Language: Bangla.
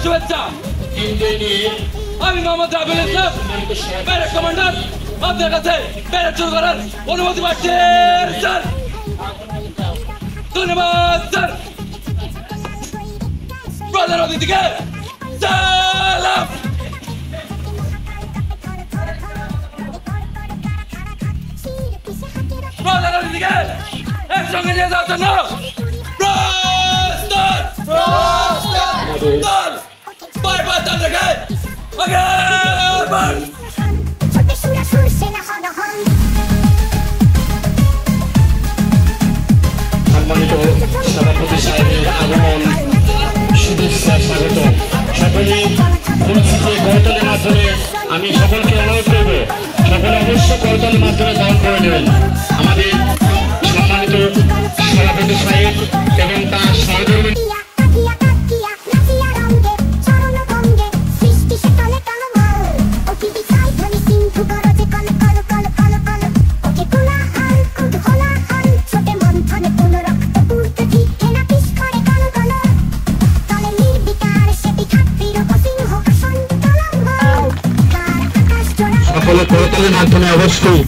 শুভেচ্ছা। আমি মোহাম্মদ রাবিউল ইসলাম, ব্যারেক কমান্ডার, আপনার কাছে ব্যারেক শুরু করার অনুমতি পাচ্ছি স্যার। ধন্যবাদ স্যার। প্রধান অতিথিকে সালাম। প্রধান অতিথিকে একসঙ্গে নিয়ে যাওয়ার জন্য প্রস্তুত। দল বারবার দল রেখে আগে বাড়। সম্মানিত সভাপতি সাহেবের আগমন, শুভেচ্ছা, স্বাগত। সকলে পরিস্থিতি করতলের মাধ্যমে আমি সকলকে অনুরোধ করবো, সকলে অবশ্য করতলের মাধ্যমে দান করে নেবেন। আমাদের সম্মানিত সভাপতি সাহেব এবং তার সহযোগী সকলে করতলের মাধ্যমে অবশ্যই